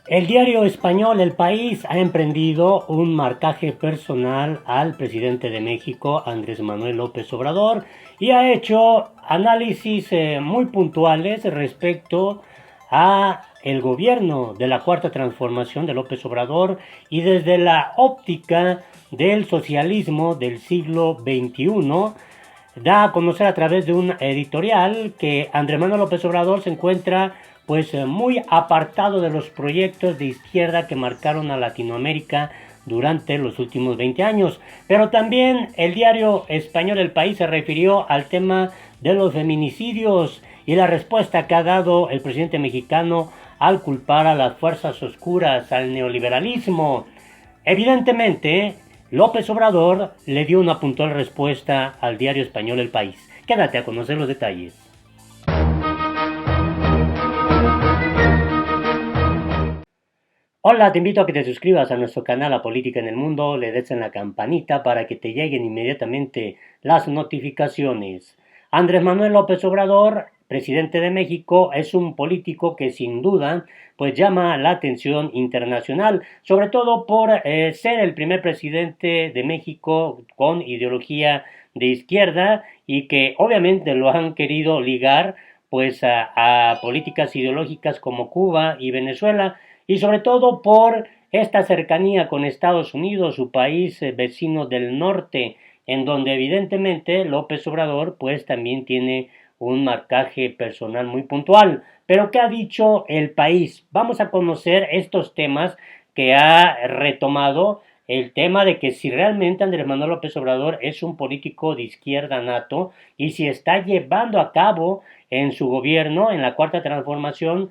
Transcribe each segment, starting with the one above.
El diario español El País ha emprendido un marcaje personal al presidente de México, Andrés Manuel López Obrador, y ha hecho análisis muy puntuales respecto a el gobierno de la Cuarta Transformación de López Obrador y desde la óptica del socialismo del siglo XXI da a conocer a través de un editorial que Andrés Manuel López Obrador se encuentra muy apartado de los proyectos de izquierda que marcaron a Latinoamérica durante los últimos 20 años. Pero también el diario español El País se refirió al tema de los feminicidios y la respuesta que ha dado el presidente mexicano al culpar a las fuerzas oscuras, al neoliberalismo. Evidentemente, López Obrador le dio una puntual respuesta al diario español El País. Quédate a conocer los detalles. Hola, te invito a que te suscribas a nuestro canal La Política en el Mundo, le des en la campanita para que te lleguen inmediatamente las notificaciones. Andrés Manuel López Obrador, presidente de México, es un político que sin duda llama la atención internacional, sobre todo por ser el primer presidente de México con ideología de izquierda y que obviamente lo han querido ligar a políticas ideológicas como Cuba y Venezuela, y sobre todo por esta cercanía con Estados Unidos, su país vecino del norte, en donde evidentemente López Obrador también tiene un marcaje personal muy puntual. Pero ¿qué ha dicho El País? Vamos a conocer estos temas que ha retomado. El tema de que si realmente Andrés Manuel López Obrador es un político de izquierda nato y si está llevando a cabo en su gobierno, en la Cuarta Transformación,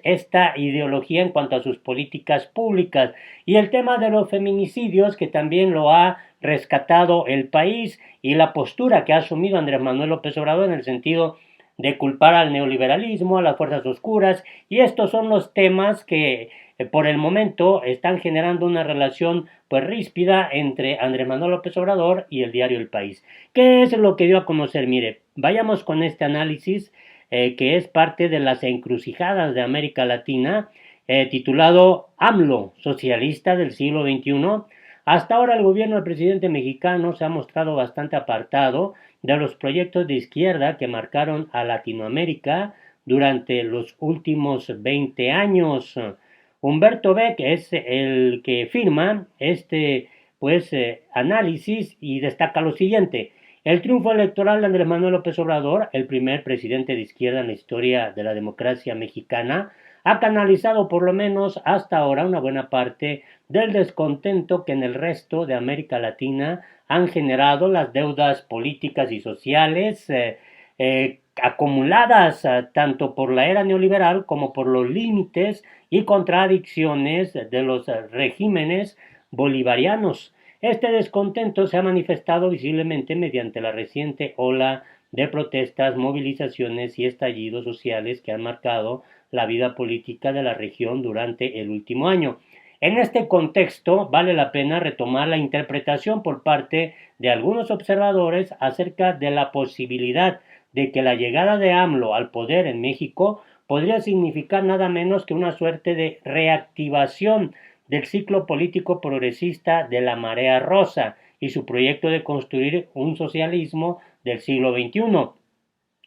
esta ideología en cuanto a sus políticas públicas. Y el tema de los feminicidios, que también lo ha rescatado El País, y la postura que ha asumido Andrés Manuel López Obrador en el sentido de culpar al neoliberalismo, a las fuerzas oscuras, y estos son los temas que por el momento están generando una relación ríspida entre Andrés Manuel López Obrador y el diario El País. ¿Qué es lo que dio a conocer? Mire, vayamos con este análisis que es parte de las encrucijadas de América Latina, titulado AMLO, socialista del siglo XXI. Hasta ahora el gobierno del presidente mexicano se ha mostrado bastante apartado de los proyectos de izquierda que marcaron a Latinoamérica durante los últimos 20 años. Humberto Beck es el que firma este análisis y destaca lo siguiente. El triunfo electoral de Andrés Manuel López Obrador, el primer presidente de izquierda en la historia de la democracia mexicana, ha canalizado por lo menos hasta ahora una buena parte del descontento que en el resto de América Latina han generado las deudas políticas y sociales acumuladas tanto por la era neoliberal como por los límites y contradicciones de los regímenes bolivarianos. Este descontento se ha manifestado visiblemente mediante la reciente ola de protestas, movilizaciones y estallidos sociales que han marcado la vida política de la región durante el último año. En este contexto, vale la pena retomar la interpretación por parte de algunos observadores acerca de la posibilidad de que la llegada de AMLO al poder en México podría significar nada menos que una suerte de reactivación del ciclo político progresista de la Marea Rosa y su proyecto de construir un socialismo del siglo XXI,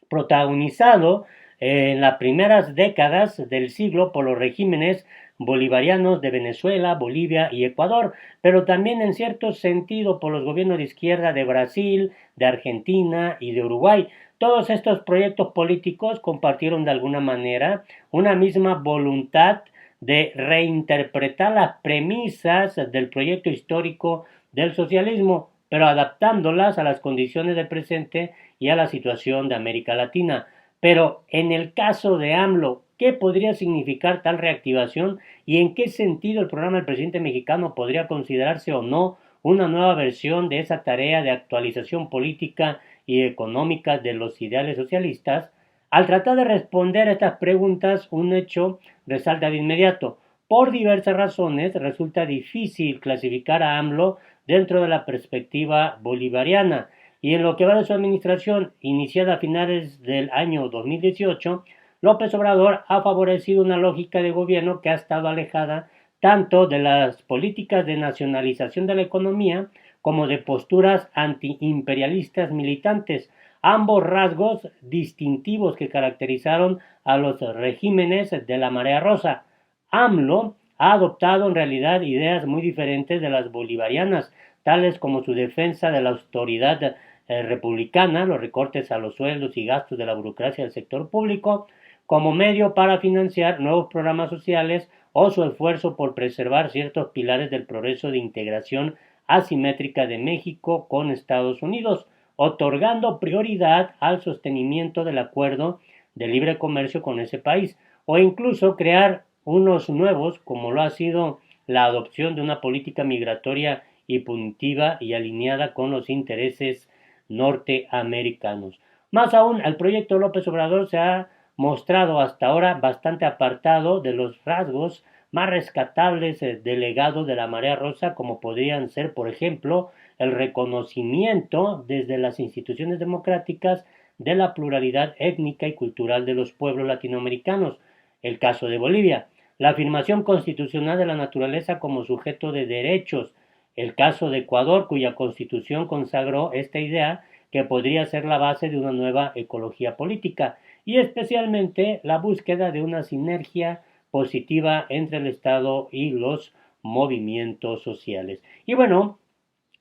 protagonizado en las primeras décadas del siglo por los regímenes bolivarianos de Venezuela, Bolivia y Ecuador, pero también en cierto sentido por los gobiernos de izquierda de Brasil, de Argentina y de Uruguay. Todos estos proyectos políticos compartieron de alguna manera una misma voluntad de reinterpretar las premisas del proyecto histórico del socialismo, pero adaptándolas a las condiciones del presente y a la situación de América Latina. Pero en el caso de AMLO, ¿qué podría significar tal reactivación y en qué sentido el programa del presidente mexicano podría considerarse o no una nueva versión de esa tarea de actualización política y económica de los ideales socialistas? Al tratar de responder a estas preguntas, un hecho resalta de inmediato. Por diversas razones resulta difícil clasificar a AMLO dentro de la perspectiva bolivariana, y en lo que va de su administración, iniciada a finales del año 2018, López Obrador ha favorecido una lógica de gobierno que ha estado alejada tanto de las políticas de nacionalización de la economía como de posturas antiimperialistas militantes, ambos rasgos distintivos que caracterizaron a los regímenes de la marea rosa. AMLO ha adoptado en realidad ideas muy diferentes de las bolivarianas, tales como su defensa de la autoridad republicana, los recortes a los sueldos y gastos de la burocracia del sector público, como medio para financiar nuevos programas sociales o su esfuerzo por preservar ciertos pilares del progreso de integración asimétrica de México con Estados Unidos, otorgando prioridad al sostenimiento del acuerdo de libre comercio con ese país, o incluso crear unos nuevos, como lo ha sido la adopción de una política migratoria y punitiva y alineada con los intereses norteamericanos. Más aún, el proyecto López Obrador se ha mostrado hasta ahora bastante apartado de los rasgos más rescatables del legado de la marea rosa, como podrían ser, por ejemplo, el reconocimiento desde las instituciones democráticas de la pluralidad étnica y cultural de los pueblos latinoamericanos, el caso de Bolivia, la afirmación constitucional de la naturaleza como sujeto de derechos, el caso de Ecuador, cuya constitución consagró esta idea que podría ser la base de una nueva ecología política, y especialmente la búsqueda de una sinergia positiva entre el Estado y los movimientos sociales. Y bueno,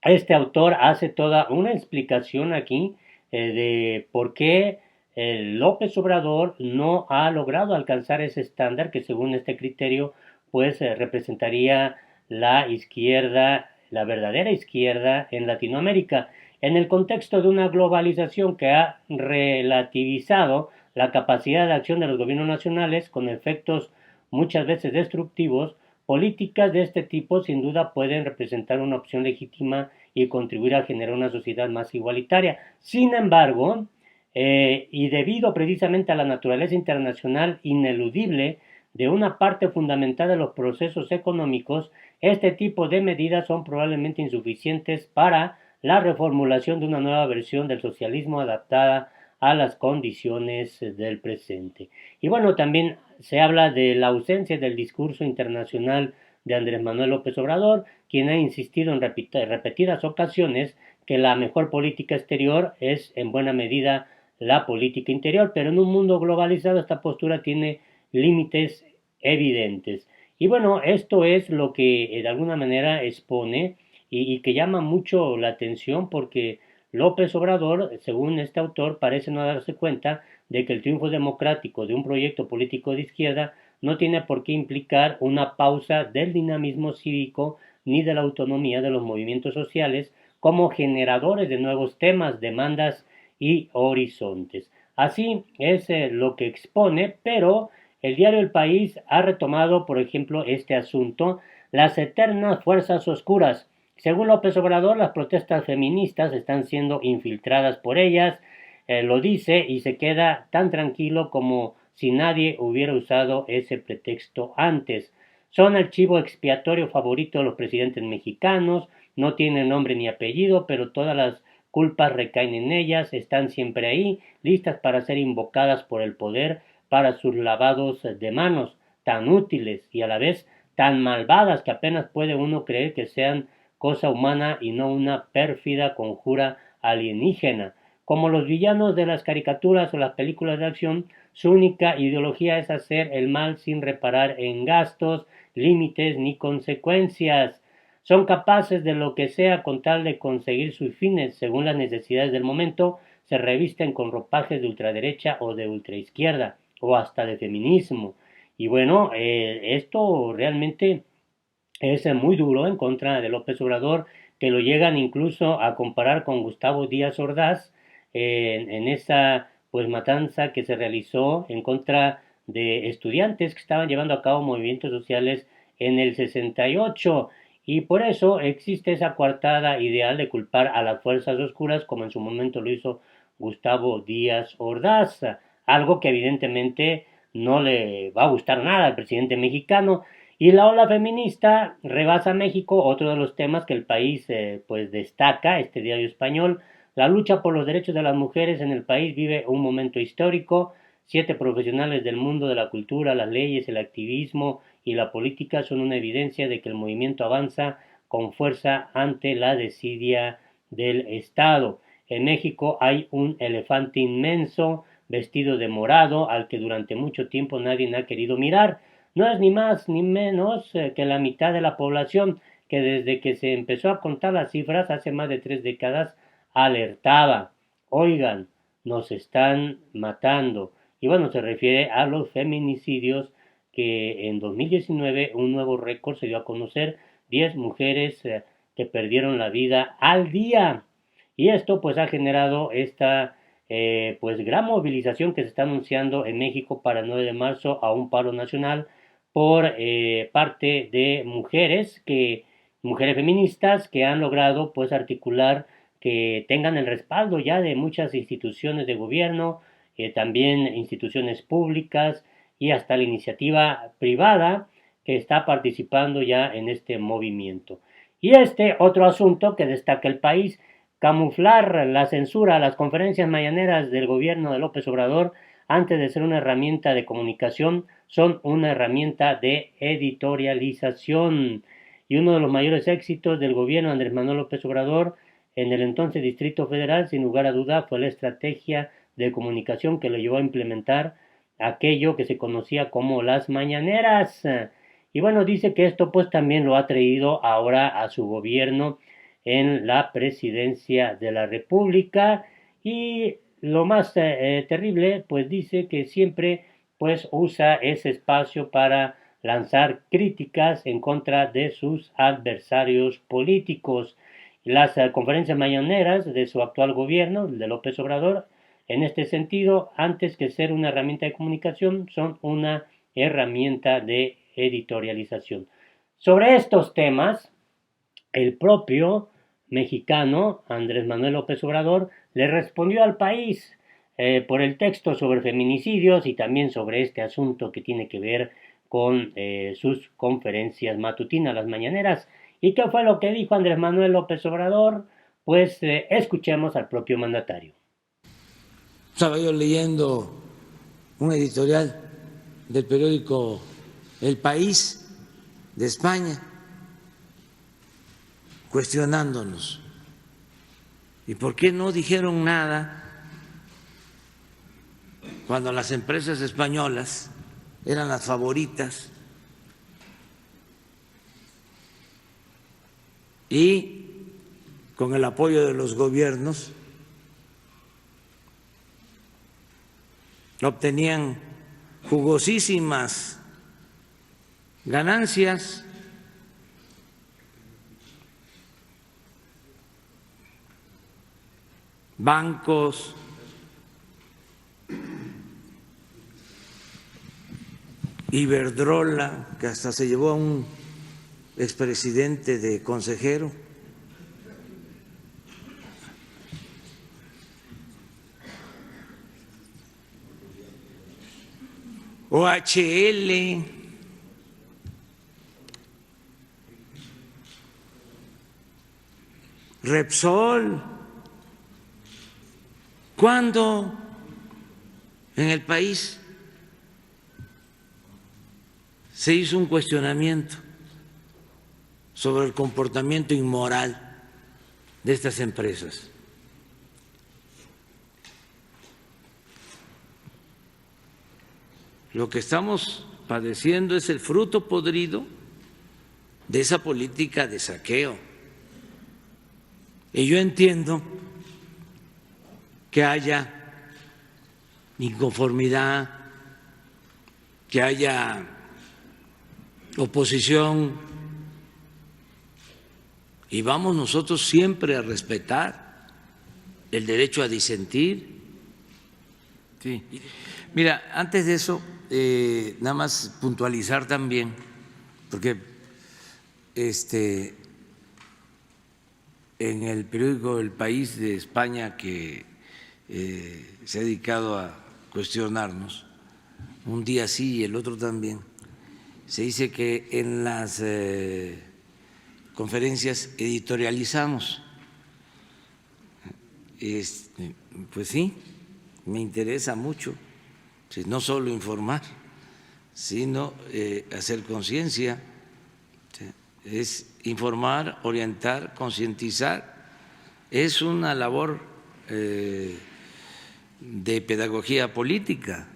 este autor hace toda una explicación aquí de por qué López Obrador no ha logrado alcanzar ese estándar que según este criterio pues representaría la izquierda, la verdadera izquierda en Latinoamérica, en el contexto de una globalización que ha relativizado la capacidad de acción de los gobiernos nacionales con efectos muchas veces destructivos. Políticas de este tipo sin duda pueden representar una opción legítima y contribuir a generar una sociedad más igualitaria. Sin embargo, y debido precisamente a la naturaleza internacional ineludible de una parte fundamental de los procesos económicos, este tipo de medidas son probablemente insuficientes para la reformulación de una nueva versión del socialismo adaptada a las condiciones del presente. Y bueno, también se habla de la ausencia del discurso internacional de Andrés Manuel López Obrador, quien ha insistido en repetidas ocasiones que la mejor política exterior es en buena medida la política interior, pero en un mundo globalizado esta postura tiene límites evidentes. Y bueno, esto es lo que de alguna manera expone y que llama mucho la atención porque López Obrador, según este autor, parece no darse cuenta de que el triunfo democrático de un proyecto político de izquierda no tiene por qué implicar una pausa del dinamismo cívico ni de la autonomía de los movimientos sociales como generadores de nuevos temas, demandas y horizontes. Así es lo que expone, pero el diario El País ha retomado, por ejemplo, este asunto, las eternas fuerzas oscuras. Según López Obrador, las protestas feministas están siendo infiltradas por ellas, lo dice y se queda tan tranquilo como si nadie hubiera usado ese pretexto antes. Son el chivo expiatorio favorito de los presidentes mexicanos, no tienen nombre ni apellido, pero todas las culpas recaen en ellas, están siempre ahí, listas para ser invocadas por el poder para sus lavados de manos, tan útiles y a la vez tan malvadas que apenas puede uno creer que sean cosa humana y no una pérfida conjura alienígena. Como los villanos de las caricaturas o las películas de acción, su única ideología es hacer el mal sin reparar en gastos, límites ni consecuencias. Son capaces de lo que sea con tal de conseguir sus fines según las necesidades del momento, se revisten con ropajes de ultraderecha o de ultraizquierda o hasta de feminismo. Y bueno, esto realmente es muy duro en contra de López Obrador, que lo llegan incluso a comparar con Gustavo Díaz Ordaz en esa pues matanza que se realizó en contra de estudiantes que estaban llevando a cabo movimientos sociales en el 68 y por eso existe esa coartada ideal de culpar a las fuerzas oscuras como en su momento lo hizo Gustavo Díaz Ordaz, algo que evidentemente no le va a gustar nada al presidente mexicano. Y la ola feminista rebasa México, otro de los temas que el país pues destaca, este diario español. La lucha por los derechos de las mujeres en el país vive un momento histórico. 7 profesionales del mundo de la cultura, las leyes, el activismo y la política son una evidencia de que el movimiento avanza con fuerza ante la desidia del Estado. En México hay un elefante inmenso vestido de morado al que durante mucho tiempo nadie ha querido mirar. No es ni más ni menos que la mitad de la población que desde que se empezó a contar las cifras hace más de 3 décadas alertaba. Oigan, nos están matando. Y bueno, se refiere a los feminicidios que en 2019 un nuevo récord se dio a conocer, 10 mujeres que perdieron la vida al día. Y esto pues ha generado esta pues gran movilización que se está anunciando en México para el 9 de marzo a un paro nacional por parte de mujeres feministas que han logrado pues articular que tengan el respaldo ya de muchas instituciones de gobierno, también instituciones públicas y hasta la iniciativa privada que está participando ya en este movimiento. Y este otro asunto que destaca el país, camuflar la censura a las conferencias mañaneras del gobierno de López Obrador antes de ser una herramienta de comunicación, son una herramienta de editorialización. Y uno de los mayores éxitos del gobierno de Andrés Manuel López Obrador en el entonces Distrito Federal, sin lugar a duda, fue la estrategia de comunicación que lo llevó a implementar aquello que se conocía como las mañaneras. Y bueno, dice que esto pues también lo ha traído ahora a su gobierno en la presidencia de la República y lo más terrible pues dice que siempre pues usa ese espacio para lanzar críticas en contra de sus adversarios políticos. Las conferencias mañaneras de su actual gobierno, de López Obrador, en este sentido, antes que ser una herramienta de comunicación, son una herramienta de editorialización. Sobre estos temas, el propio mexicano Andrés Manuel López Obrador le respondió al país por el texto sobre feminicidios y también sobre este asunto que tiene que ver con sus conferencias matutinas, las mañaneras. ¿Y qué fue lo que dijo Andrés Manuel López Obrador? Pues escuchemos al propio mandatario. Estaba yo leyendo un editorial del periódico El País de España, cuestionándonos. ¿Y por qué no dijeron nada cuando las empresas españolas eran las favoritas y con el apoyo de los gobiernos obtenían jugosísimas ganancias? Bancos, Iberdrola, que hasta se llevó a un expresidente de consejero, OHL, Repsol. ¿Cuándo en el país se hizo un cuestionamiento sobre el comportamiento inmoral de estas empresas? Lo que estamos padeciendo es el fruto podrido de esa política de saqueo. Y yo entiendo que haya inconformidad, que haya oposición, y vamos nosotros siempre a respetar el derecho a disentir. Sí. Mira, antes de eso, nada más puntualizar también, porque en el periódico El País de España, que se ha dedicado a cuestionarnos, un día sí y el otro también, se dice que en las conferencias editorializamos. Pues sí, me interesa mucho ¿sí? No solo informar, sino hacer conciencia, ¿sí? Es informar, orientar, concientizar. Es una labor de pedagogía política.